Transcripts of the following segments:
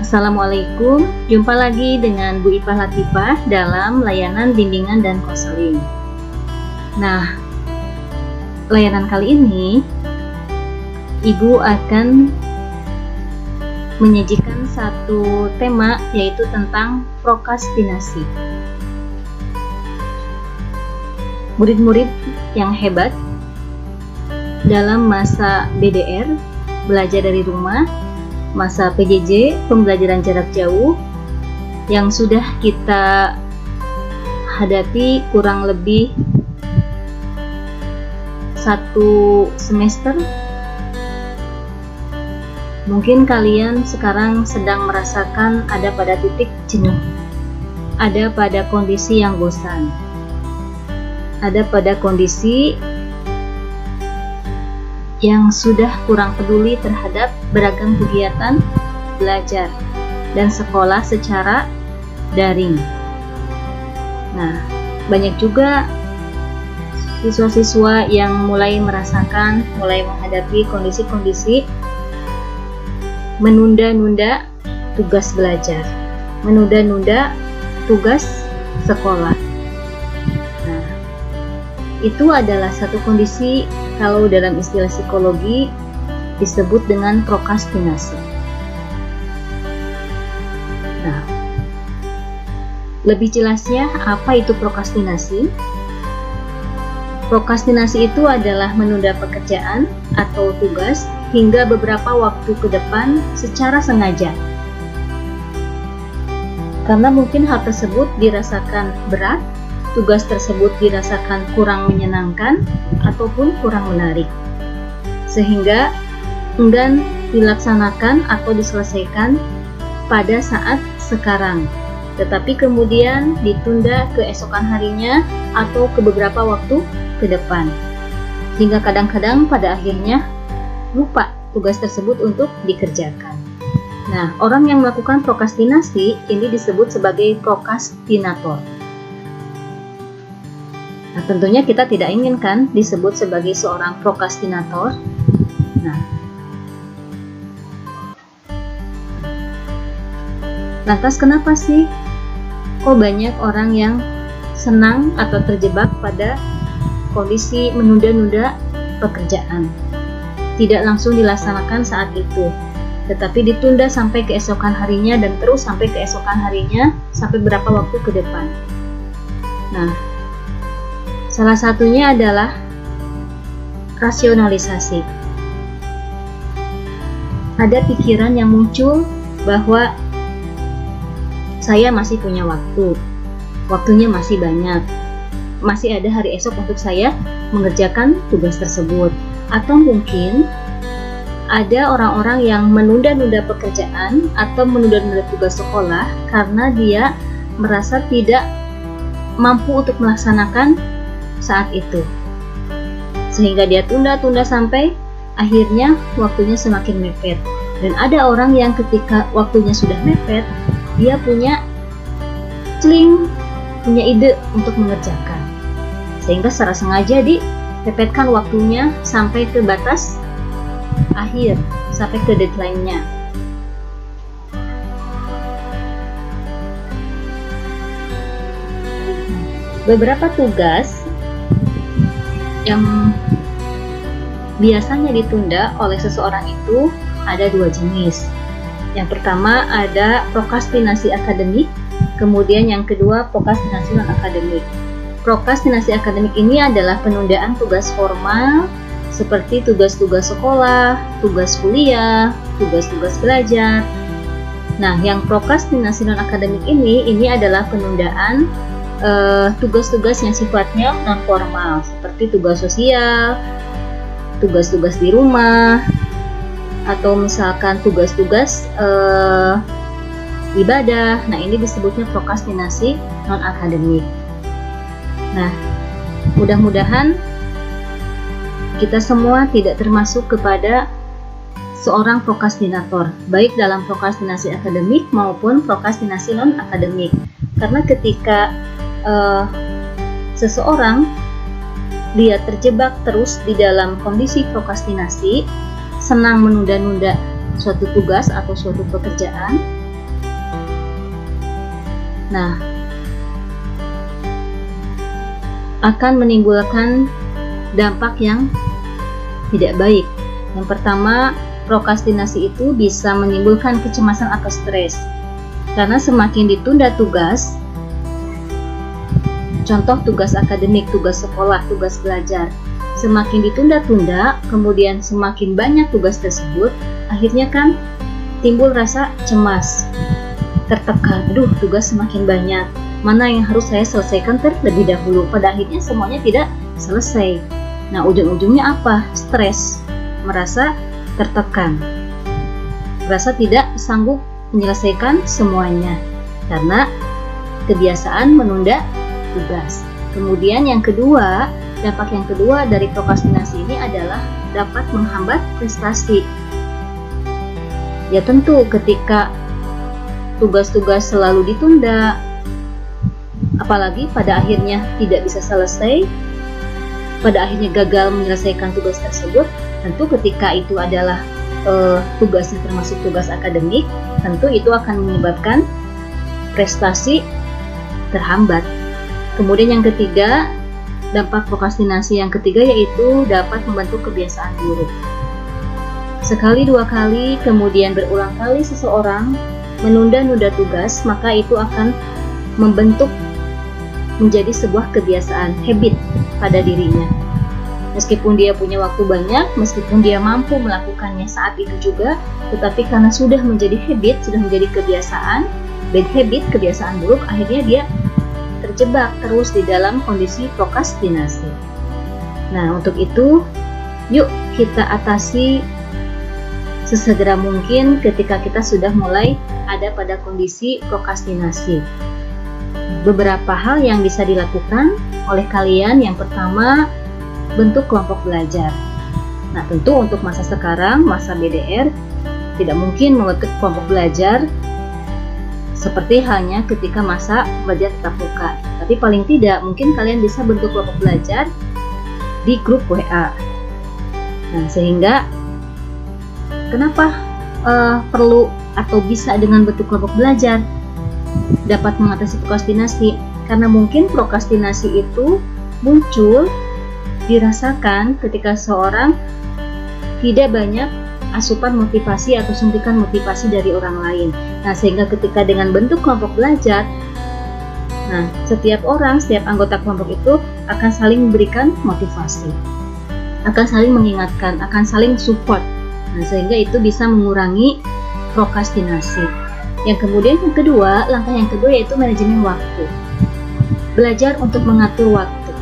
Assalamualaikum, jumpa lagi dengan Bu Ipah Latifah dalam layanan bimbingan dan konseling. Nah, layanan kali ini Ibu akan menyajikan satu tema, yaitu tentang prokrastinasi. Murid-murid yang hebat dalam masa BDR, belajar dari rumah, masa PJJ, pembelajaran jarak jauh, yang sudah kita hadapi kurang lebih 1 semester. Mungkin kalian sekarang sedang merasakan ada pada titik jenuh, ada pada kondisi yang bosan, ada pada kondisi yang sudah kurang peduli terhadap beragam kegiatan belajar dan sekolah secara daring. Nah, banyak juga siswa-siswa yang mulai menghadapi kondisi-kondisi menunda-nunda tugas belajar, menunda-nunda tugas sekolah. Nah, itu adalah satu kondisi kalau dalam istilah psikologi disebut dengan prokrastinasi. Nah, lebih jelasnya apa itu prokrastinasi? Prokrastinasi itu adalah menunda pekerjaan atau tugas hingga beberapa waktu ke depan secara sengaja. Karena mungkin hal tersebut dirasakan berat, tugas tersebut dirasakan kurang menyenangkan ataupun kurang menarik, sehingga enggan dilaksanakan atau diselesaikan pada saat sekarang, tetapi kemudian ditunda keesokan harinya atau ke beberapa waktu ke depan, hingga kadang-kadang pada akhirnya lupa tugas tersebut untuk dikerjakan. Nah, orang yang melakukan prokrastinasi ini disebut sebagai prokrastinator. Nah, tentunya kita tidak inginkan disebut sebagai seorang prokrastinator. Nah, lantas kenapa sih kok banyak orang yang senang atau terjebak pada kondisi menunda-nunda pekerjaan? Tidak langsung dilaksanakan saat itu, tetapi ditunda sampai keesokan harinya dan terus sampai keesokan harinya sampai beberapa waktu ke depan. Nah, salah satunya adalah rasionalisasi. Ada pikiran yang muncul bahwa saya masih punya waktunya masih banyak, masih ada hari esok untuk saya mengerjakan tugas tersebut. Atau mungkin ada orang-orang yang menunda-nunda pekerjaan atau menunda-nunda tugas sekolah karena dia merasa tidak mampu untuk melaksanakan saat itu, sehingga dia tunda-tunda sampai akhirnya waktunya semakin mepet. Dan ada orang yang ketika waktunya sudah mepet, dia punya ide untuk mengerjakan, sehingga secara sengaja dipepetkan waktunya sampai ke batas akhir, sampai ke deadline-nya. Beberapa tugas yang biasanya ditunda oleh seseorang itu ada 2 jenis. Yang pertama ada prokrastinasi akademik, kemudian yang kedua prokrastinasi non-akademik. Prokrastinasi akademik ini adalah penundaan tugas formal seperti tugas-tugas sekolah, tugas kuliah, tugas-tugas belajar. Nah, yang prokrastinasi non-akademik ini adalah penundaan tugas-tugas yang sifatnya non-formal seperti tugas sosial, tugas-tugas di rumah, atau misalkan tugas-tugas ibadah. Nah, ini disebutnya prokrastinasi non-akademik. Nah, mudah-mudahan kita semua tidak termasuk kepada seorang prokrastinator, baik dalam prokrastinasi akademik maupun prokrastinasi non-akademik. Karena ketika seseorang dia terjebak terus di dalam kondisi prokrastinasi, senang menunda-nunda suatu tugas atau suatu pekerjaan, Nah, akan menimbulkan dampak yang tidak baik. Yang pertama, prokrastinasi itu bisa menimbulkan kecemasan atau stres. Karena semakin ditunda tugas, contoh tugas akademik, tugas sekolah, tugas belajar, semakin ditunda-tunda, kemudian semakin banyak tugas tersebut, akhirnya kan timbul rasa cemas, tertekan, aduh tugas semakin banyak, mana yang harus saya selesaikan terlebih dahulu, pada akhirnya semuanya tidak selesai. Nah, ujung-ujungnya apa? Stres, merasa tertekan, merasa tidak sanggup menyelesaikan semuanya karena kebiasaan menunda tugas. Kemudian yang kedua, dampak yang kedua dari prokrastinasi ini adalah dapat menghambat prestasi. Ya tentu ketika tugas-tugas selalu ditunda, apalagi pada akhirnya tidak bisa selesai, pada akhirnya gagal menyelesaikan tugas tersebut, tentu ketika itu adalah tugasnya termasuk tugas akademik, tentu itu akan menyebabkan prestasi terhambat. Kemudian yang ketiga, dampak prokrastinasi yang ketiga yaitu dapat membentuk kebiasaan buruk. Sekali, dua kali, kemudian berulang kali seseorang menunda-nunda tugas, maka itu akan membentuk menjadi sebuah kebiasaan, habit pada dirinya. Meskipun dia punya waktu banyak, meskipun dia mampu melakukannya saat itu juga, tetapi karena sudah menjadi habit, sudah menjadi kebiasaan, bad habit, kebiasaan buruk, akhirnya dia terjebak terus di dalam kondisi prokrastinasi. Nah, untuk itu, yuk kita atasi sesegera mungkin ketika kita sudah mulai ada pada kondisi prokrastinasi. Beberapa hal yang bisa dilakukan oleh kalian. Yang pertama, bentuk kelompok belajar. Nah, tentu untuk masa sekarang, masa BDR, tidak mungkin membentuk kelompok belajar seperti halnya ketika masa belajar tatap muka. Tapi paling tidak, mungkin kalian bisa bentuk kelompok belajar di grup WA. Nah, sehingga kenapa perlu atau bisa dengan bentuk kelompok belajar dapat mengatasi prokrastinasi? Karena mungkin prokrastinasi itu muncul dirasakan ketika seorang tidak banyak asupan motivasi atau suntikan motivasi dari orang lain. Nah, sehingga ketika dengan bentuk kelompok belajar, nah, setiap orang, setiap anggota kelompok itu akan saling memberikan motivasi, akan saling mengingatkan, akan saling support. Nah, sehingga itu bisa mengurangi prokrastinasi. Yang kemudian yang kedua, langkah yang kedua yaitu manajemen waktu. Belajar untuk mengatur waktu.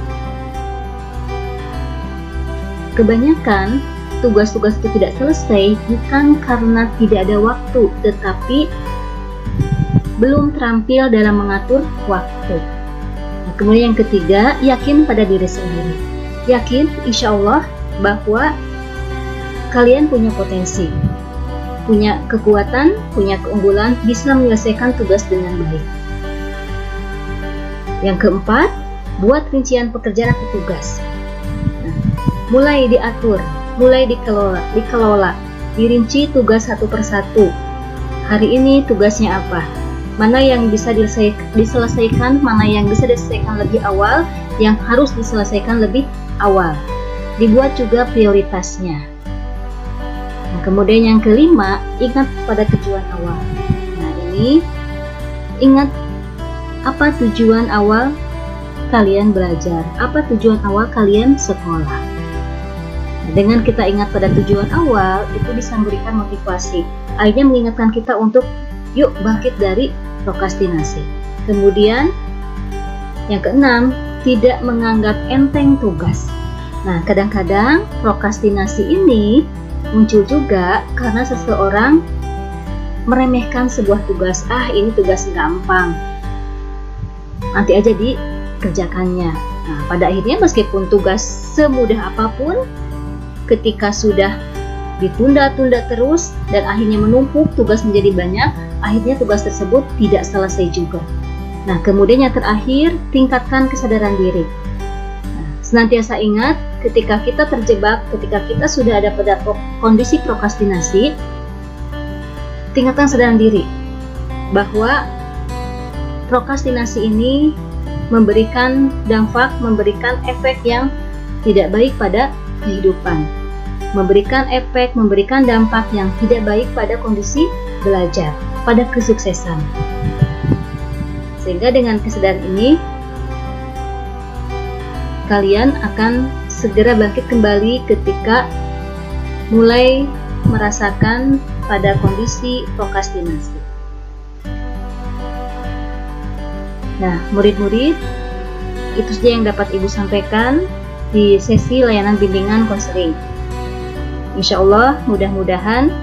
Kebanyakan tugas-tugas itu tidak selesai bukan karena tidak ada waktu, tetapi belum terampil dalam mengatur waktu. Nah, kemudian yang ketiga, yakin pada diri sendiri. Yakin insya Allah bahwa kalian punya potensi, punya kekuatan, punya keunggulan, bisa menyelesaikan tugas dengan baik. Yang keempat, buat rincian pekerjaan atau tugas. Nah, mulai diatur, mulai dikelola, dirinci tugas satu persatu. Hari ini tugasnya apa? Mana yang bisa diselesaikan, mana yang bisa diselesaikan lebih awal, yang harus diselesaikan lebih awal. Dibuat juga prioritasnya. Nah, kemudian yang kelima, ingat pada tujuan awal. Nah, ini ingat apa tujuan awal kalian belajar, apa tujuan awal kalian sekolah. Nah, dengan kita ingat pada tujuan awal, itu bisa memberikan motivasi. Akhirnya mengingatkan kita untuk yuk bangkit dari prokrastinasi. Kemudian yang keenam, tidak menganggap enteng tugas. Nah, kadang-kadang prokrastinasi ini muncul juga karena seseorang meremehkan sebuah tugas. Ah, ini tugas gampang, nanti aja dikerjakannya. Nah, pada akhirnya meskipun tugas semudah apapun, ketika sudah ditunda-tunda terus dan akhirnya menumpuk, tugas menjadi banyak, akhirnya tugas tersebut tidak selesai juga. Nah, kemudian yang terakhir, tingkatkan kesadaran diri. Nah, senantiasa ingat ketika kita terjebak, ketika kita sudah ada pada kondisi prokrastinasi, tingkatkan kesadaran diri bahwa prokrastinasi ini memberikan dampak, memberikan efek yang tidak baik pada kehidupan, memberikan efek, memberikan dampak yang tidak baik pada kondisi belajar, pada kesuksesan. Sehingga dengan kesadaran ini, kalian akan segera bangkit kembali ketika mulai merasakan pada kondisi prokrastinasi. Nah, murid-murid, itu saja yang dapat Ibu sampaikan di sesi layanan bimbingan konseling. Insya Allah, mudah-mudahan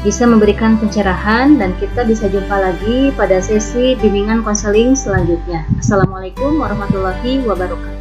bisa memberikan pencerahan dan kita bisa jumpa lagi pada sesi bimbingan konseling selanjutnya. Assalamualaikum warahmatullahi wabarakatuh.